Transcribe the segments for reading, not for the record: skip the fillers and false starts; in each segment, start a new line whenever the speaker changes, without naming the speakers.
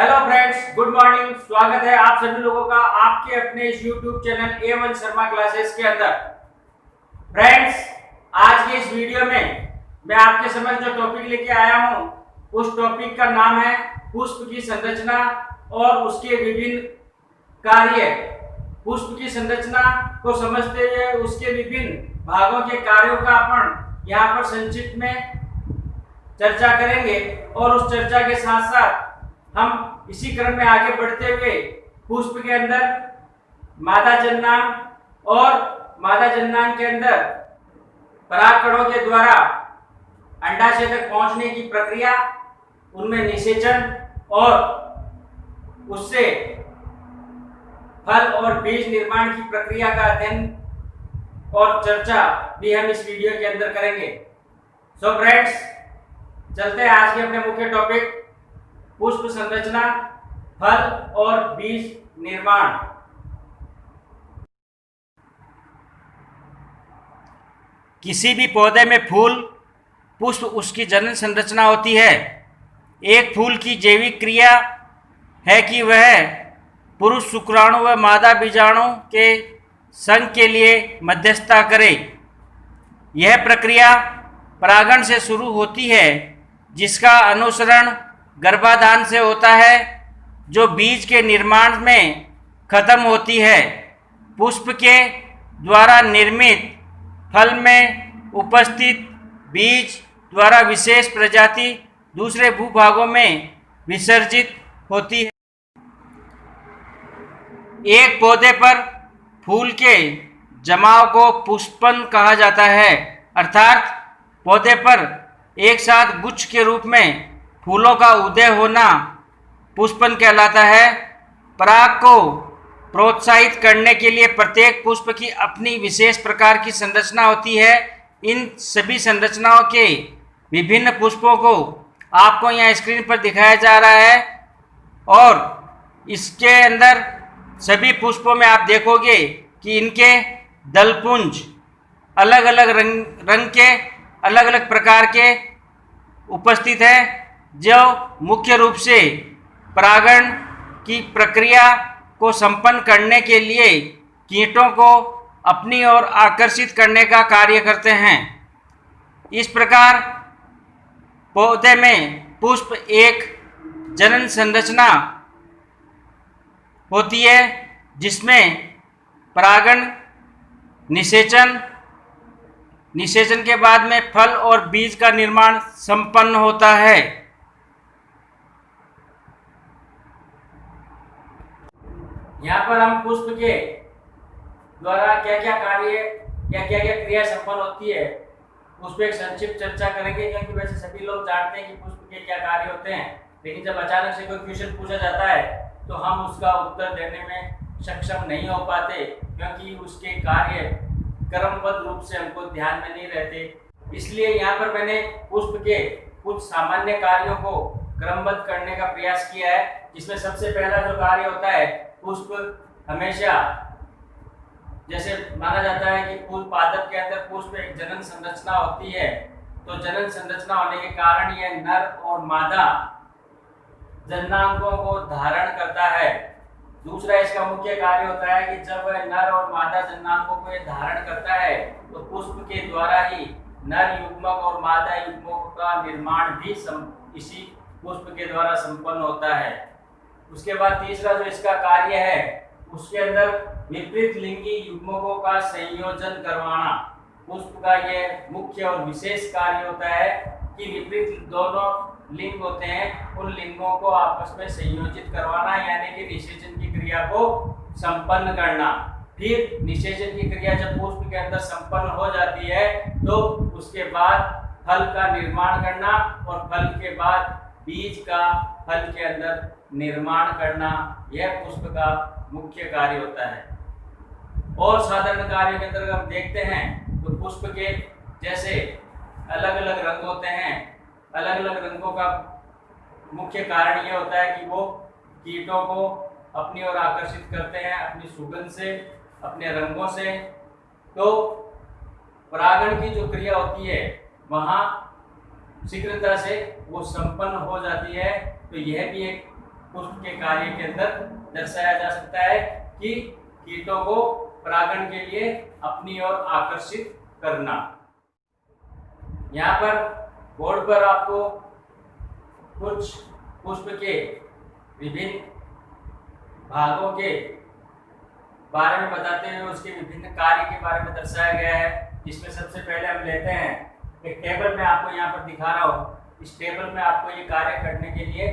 Hello friends, good morning. स्वागत है आप सभी लोगों का आपके अपने इस YouTube channel A1 Sharma classes के अंदर। फ्रेंड्स, आज के इस वीडियो में मैं आपके समक्ष जो टॉपिक लेके आया हूं, उस टॉपिक का नाम है पुष्प की संरचना और उसके विभिन्न कार्य। पुष्प की संरचना को समझते हुए उसके विभिन्न भागों के कार्यों का अपन यहाँ पर संक्षिप्त में चर्चा करेंगे और उस चर्चा के साथ साथ हम इसी क्रम में आगे बढ़ते हुए पुष्प के अंदर मादा जननांग और मादा जननांग के अंदर परागकणों के द्वारा अंडाशय तक पहुंचने की प्रक्रिया, उनमें निषेचन और उससे फल और बीज निर्माण की प्रक्रिया का अध्ययन और चर्चा भी हम इस वीडियो के अंदर करेंगे। सो फ्रेंड्स, चलते हैं आज के अपने मुख्य टॉपिक पुष्प संरचना, फल और बीज निर्माण। किसी भी पौधे में फूल, पुष्प उसकी जनन संरचना होती है। एक फूल की जैविक क्रिया है कि वह पुरुष शुक्राणु व मादा बीजाणु के संग के लिए मध्यस्थता करे। यह प्रक्रिया परागण से शुरू होती है, जिसका अनुसरण गर्भाधान से होता है, जो बीज के निर्माण में खत्म होती है। पुष्प के द्वारा निर्मित फल में उपस्थित बीज द्वारा विशेष प्रजाति दूसरे भूभागों में विसर्जित होती है। एक पौधे पर फूल के जमाव को पुष्पन कहा जाता है, अर्थात पौधे पर एक साथ गुच्छ के रूप में फूलों का उदय होना पुष्पन कहलाता है। पराग को प्रोत्साहित करने के लिए प्रत्येक पुष्प की अपनी विशेष प्रकार की संरचना होती है। इन सभी संरचनाओं के विभिन्न पुष्पों को आपको यहाँ स्क्रीन पर दिखाया जा रहा है और इसके अंदर सभी पुष्पों में आप देखोगे कि इनके दलपुंज अलग अलग रंग के अलग अलग प्रकार के उपस्थित है, जो मुख्य रूप से परागण की प्रक्रिया को संपन्न करने के लिए कीटों को अपनी ओर आकर्षित करने का कार्य करते हैं। इस प्रकार पौधे में पुष्प एक जनन संरचना होती है, जिसमें परागण, निषेचन के बाद में फल और बीज का निर्माण संपन्न होता है। यहाँ पर हम पुष्प के द्वारा क्या क्या कार्य या क्या क्या क्रिया संपन्न होती है, उस पर एक संक्षिप्त चर्चा करेंगे, क्योंकि वैसे सभी लोग जानते हैं कि पुष्प के क्या कार्य होते हैं, लेकिन जब अचानक से कोई क्वेश्चन पूछा जाता है तो हम उसका उत्तर देने में सक्षम नहीं हो पाते, क्योंकि उसके कार्य क्रमबद्ध रूप से हमको ध्यान में नहीं रहते। इसलिए यहाँ पर मैंने पुष्प के कुछ सामान्य कार्यों को क्रमबद्ध करने का प्रयास किया है, जिसमें सबसे पहला जो कार्य होता है, पुष्प हमेशा जैसे माना जाता है कि फूल पादप के अंदर पुष्प एक जनन संरचना होती है, तो जनन संरचना होने के कारण यह नर और मादा जननांगों को धारण करता है। दूसरा इसका मुख्य कार्य होता है कि जब वह नर और मादा जननांगों को यह धारण करता है, तो पुष्प के द्वारा ही नर युग्मक और मादा युग्मक का निर्माण भी इसी पुष्प के द्वारा संपन्न होता है। उसके बाद तीसरा जो इसका कार्य है, उसके अंदर विपरीत लिंगी युग्मकों का संयोजन करवाना पुष्प का यह मुख्य और विशेष कार्य होता है कि विपरीत दोनों लिंग होते हैं, उन लिंगों को आपस में संयोजित करवाना, यानी कि निषेचन की क्रिया को संपन्न करना। फिर निषेचन की क्रिया जब पुष्प के अंदर संपन्न हो जाती है, तो उसके बाद फल का निर्माण करना और फल के बाद बीज का फल के अंदर निर्माण करना, यह पुष्प का मुख्य कार्य होता है। और साधारण कार्यों के अंदर हम देखते हैं तो पुष्प के जैसे अलग अलग रंग होते हैं, अलग अलग रंगों का मुख्य कारण यह होता है कि वो कीटों को अपनी ओर आकर्षित करते हैं अपनी सुगंध से, अपने रंगों से। तो परागण की जो क्रिया होती है वहाँ शीघ्रता से वो संपन्न हो जाती है। तो यह भी एक पुष्प के कार्य के अंदर दर्शाया जा सकता है कि कीटों को परागण के लिए अपनी ओर आकर्षित करना। यहाँ पर बोर्ड पर आपको कुछ पुष्प के विभिन्न भागों के बारे में बताते हुए उसके विभिन्न कार्य के बारे में दर्शाया गया है। जिसमें सबसे पहले हम लेते हैं एक टेबल में आपको यहाँ पर दिखा रहा हूँ। इस टेबल में आपको ये कार्य करने के लिए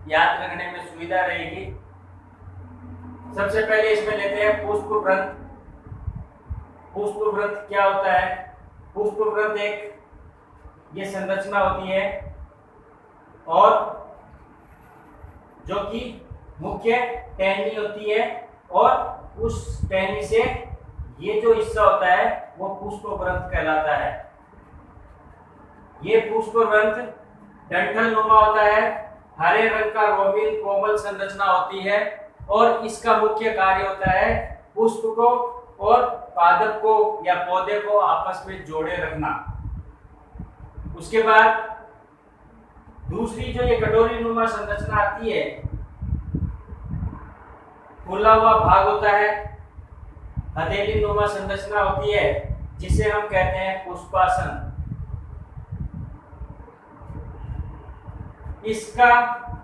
याद रखने में सुविधा रहेगी। सबसे पहले इसमें लेते हैं पुष्प वृंत। पुष्प वृंत क्या होता है? पुष्प वृंत एक ये संरचना होती है और जो कि मुख्य टहनी होती है और उस टहनी से ये जो हिस्सा होता है वो पुष्प वृंत कहलाता है। ये पुष्प वृंत डंठल नुमा होता है, हरे रंग का रोमिल कोमल संरचना होती है और इसका मुख्य कार्य होता है पुष्प को और पादप को या पौधे को आपस में जोड़े रखना। उसके बाद दूसरी जो ये कटोरी नुमा संरचना आती है, फूला हुआ भाग होता है, हथेली नुमा संरचना होती है जिसे हम कहते हैं पुष्पासन। इसका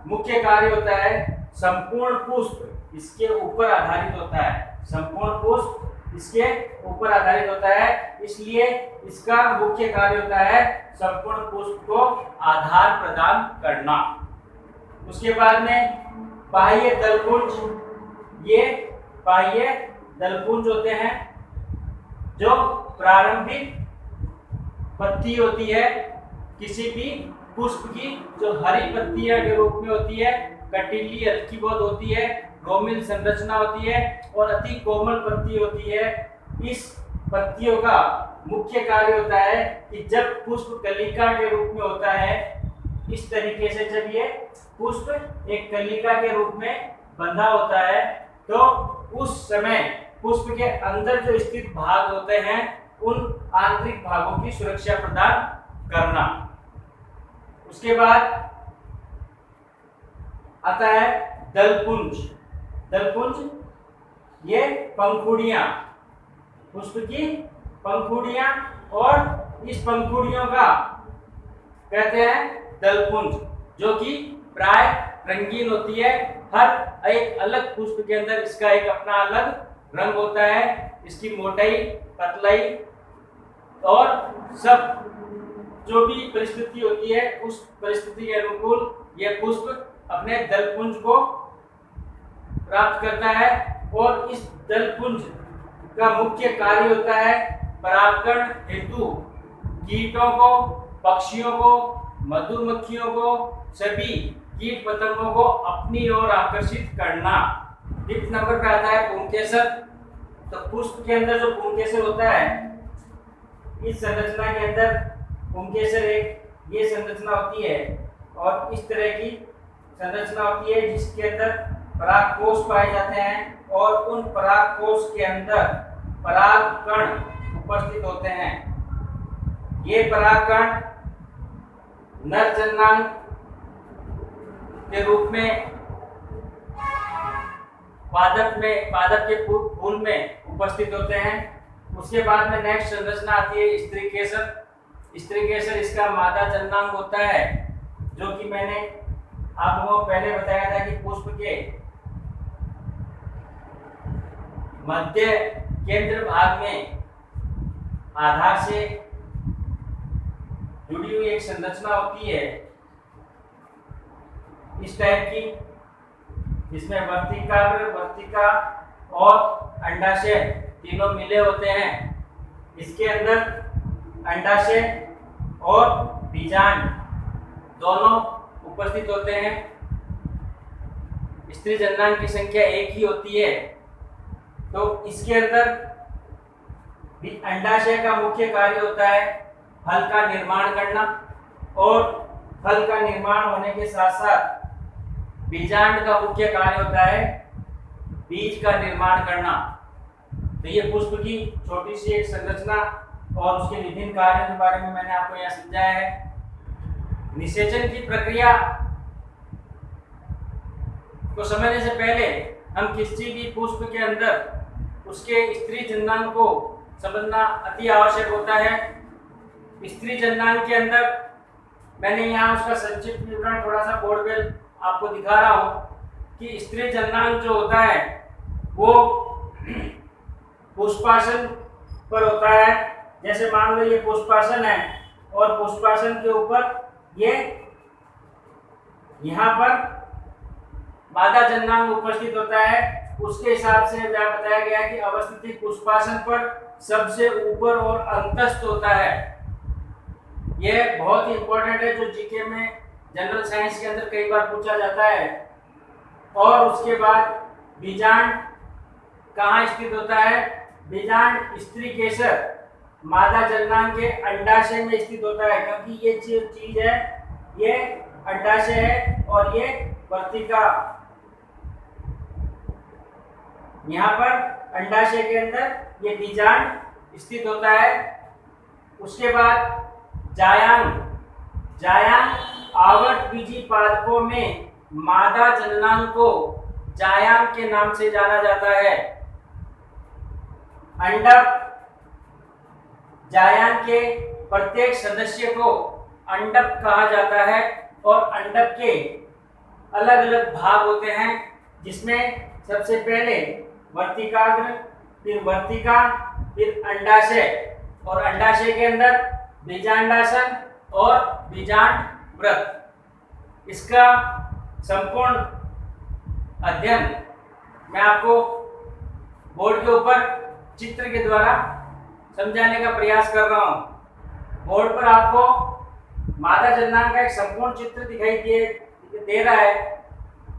मुख्य कार्य होता है संपूर्ण पुष्प इसके ऊपर आधारित होता है। संपूर्ण पुष्प इसके ऊपर आधारित होता है, इसलिए इसका मुख्य कार्य होता है संपूर्ण पुष्प को आधार प्रदान करना। उसके बाद में बाह्य दलपुंज। ये बाह्य दलपुंज होते हैं जो प्रारंभिक पत्ती होती है किसी भी पुष्प की, जो हरी पत्तियां के रूप में होती है, कटीली हल्की बहुत होती है, रोमिल संरचना होती है और अति कोमल पत्ती होती है। इस पत्तियों का मुख्य कार्य होता है कि जब पुष्प कलिका के रूप में होता है, इस तरीके से जब ये पुष्प एक कलिका के रूप में बंधा होता है तो उस समय पुष्प के अंदर जो स्थित भाग होते हैं उन आंतरिक भागों की सुरक्षा प्रदान करना। उसके बाद आता है दलपुंज। दलपुंज ये पंखुड़ियां, पुष्प की पंखुड़ियां और इस पंखुड़ियों का कहते हैं दलपुंज, जो कि प्राय रंगीन होती है। हर एक अलग पुष्प के अंदर इसका एक अपना अलग रंग होता है, इसकी मोटाई, पतलाई और सब जो भी परिस्थिति होती है उस परिस्थिति के अनुकूल यह पुष्प अपने दलपुंज को प्राप्त करता है। और इस दलपुंज का मुख्य कार्य होता है परागण हेतु कीटों को, पक्षियों को, मधुमक्खियों को, सभी कीट पतंगों को अपनी ओर आकर्षित करना। फिफ्थ नंबर पे आता है पुंकेसर। तो पुष्प के अंदर जो पुंकेसर होता है, इस संरचना के अंदर पुंकेसर एक ये संरचना होती है और इस तरह की संरचना होती है जिसके अंदर परागकोश पाए जाते हैं और उन परागकोश के अंदर परागकण उपस्थित होते हैं। ये परागकण नर जननांग के रूप में पादप के फूल में उपस्थित होते हैं। उसके बाद में नेक्स्ट संरचना आती है स्त्री केसर। स्त्री केसर इसका मादा जननांग होता है, जो कि मैंने आप लोगों को पहले बताया था कि पुष्प के मध्य केंद्र भाग में आधार से जुड़ी हुई एक संरचना होती है इस टाइप की, जिसमें वर्तिका और अंडाशय तीनों मिले होते हैं। इसके अंदर अंडाशय और बीजांड दोनों उपस्थित होते हैं। स्त्री जननांग की संख्या एक ही होती है, तो इसके अंदर अंडाशय का मुख्य कार्य होता है फल का निर्माण करना और फल का निर्माण होने के साथ साथ बीजांड का मुख्य कार्य होता है बीज का निर्माण करना। तो ये पुष्प की छोटी सी एक संरचना और उसके विभिन्न कार्यों के बारे में मैंने आपको यहाँ समझाया है। निषेचन की प्रक्रिया को समझने से पहले हम किसी भी पुष्प के अंदर उसके स्त्री जन्नांग को समझना अति आवश्यक होता है। स्त्री जन्नांग के अंदर मैंने यहाँ उसका संक्षिप्त विवरण थोड़ा सा बोर्ड पे आपको दिखा रहा हूँ कि स्त्री जन्नांग जो होता है वो पुष्पासन पर होता है। जैसे मान लो ये पुष्पासन है और पुष्पासन के ऊपर ये यहाँ पर मादा जन्नांग उपस्थित होता है। उसके हिसाब से बताया गया है कि अवस्थिति पुष्पासन पर सबसे ऊपर और अंतस्थ होता है। यह बहुत ही इंपॉर्टेंट है, जो जीके में जनरल साइंस के अंदर कई बार पूछा जाता है। और उसके बाद बीजांड कहाँ स्थित होता है? बीजांड स्त्री केसर मादा जन्नांग के अंडाशय में स्थित होता है, क्योंकि ये चीज है, ये अंडाशय है और ये वर्तिका। यहाँ पर अंडाशय के अंदर ये बीजांड स्थित होता है। उसके बाद जायांग आवर्त बीजी पादपों में मादा जन्नांग को जायांग के नाम से जाना जाता है। अंडक जायांग के प्रत्येक सदस्य को अंडक कहा जाता है और अंडक के अलग अलग भाग होते हैं, जिसमें सबसे पहले वर्तिकाग्र, फिर वर्तिका, फिर अंडाशय और अंडाशय के अंदर बीजांडासन और बीजांड व्रत। इसका संपूर्ण अध्ययन मैं आपको बोर्ड के ऊपर चित्र के द्वारा समझाने का प्रयास कर रहा हूं। बोर्ड पर आपको मादा जन्नांग का एक संपूर्ण चित्र दिखाई दे रहा है।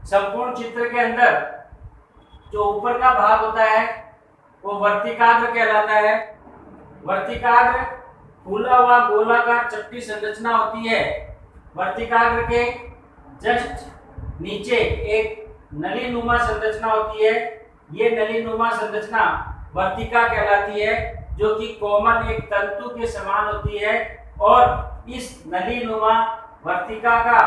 संपूर्ण चित्र के अंदर जो ऊपर का भाग होता है वो वर्तिकाग्र कहलाता है। वर्तिकाग्र फूला हुआ गोलाकार चपटी संरचना होती है। वर्तिकाग्र के जस्ट नीचे एक नलीनुमा संरचना होती है। ये नलीनुमा संरचना वर्तिका कहलाती है, जो कि कोमल एक तंतु के समान होती है। और इस नलीनुमा वर्तिका का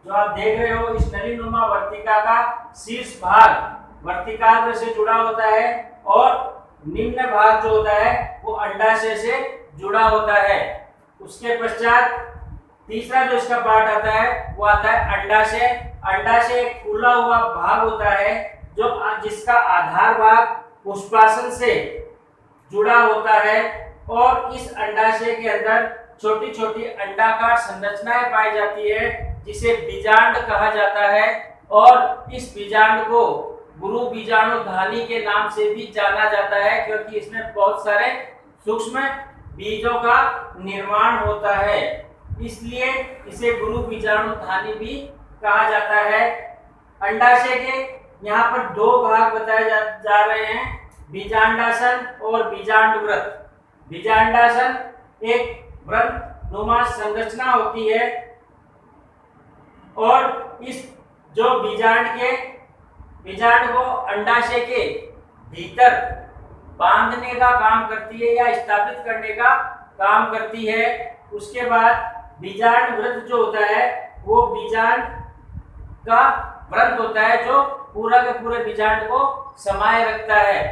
जो आप देख रहे हो, इस नलीनुमा वर्तिका का शीर्ष भाग वर्तिकाग्र से जुड़ा होता है और निम्न भाग जो होता है वो अंडाशय से जुड़ा होता है। उसके पश्चात तीसरा जो इसका पार्ट आता है वो आता है अंडाशय। अंडाशय एक फूला हुआ भाग होता है जिसका आधार भाग पुष्पासन से जुड़ा होता है। और इस अंडाशय के अंदर छोटी छोटी अंडाकार संरचनाएं पाई जाती है, जिसे बीजांड कहा जाता है। और इस बीजांड को गुरु बीजाणुधानी के नाम से भी जाना जाता है, क्योंकि इसमें बहुत सारे सूक्ष्म बीजों का निर्माण होता है, इसलिए इसे गुरु बीजाणुधानी भी कहा जाता है। अंडाशय के यहाँ पर दो भाग बताए जा रहे हैं, बीजांडासन और बीजांड व्रत। बीजांडासन एक व्रत नुमा संरचना होती है और इस जो बीजांड को अंडाशय के भीतर बांधने का काम करती है या स्थापित करने का काम करती है। उसके बाद बीजांड व्रत जो होता है वो बीजांड का व्रत होता है, जो पूरा के पूरे बीजांड को समाये रखता है।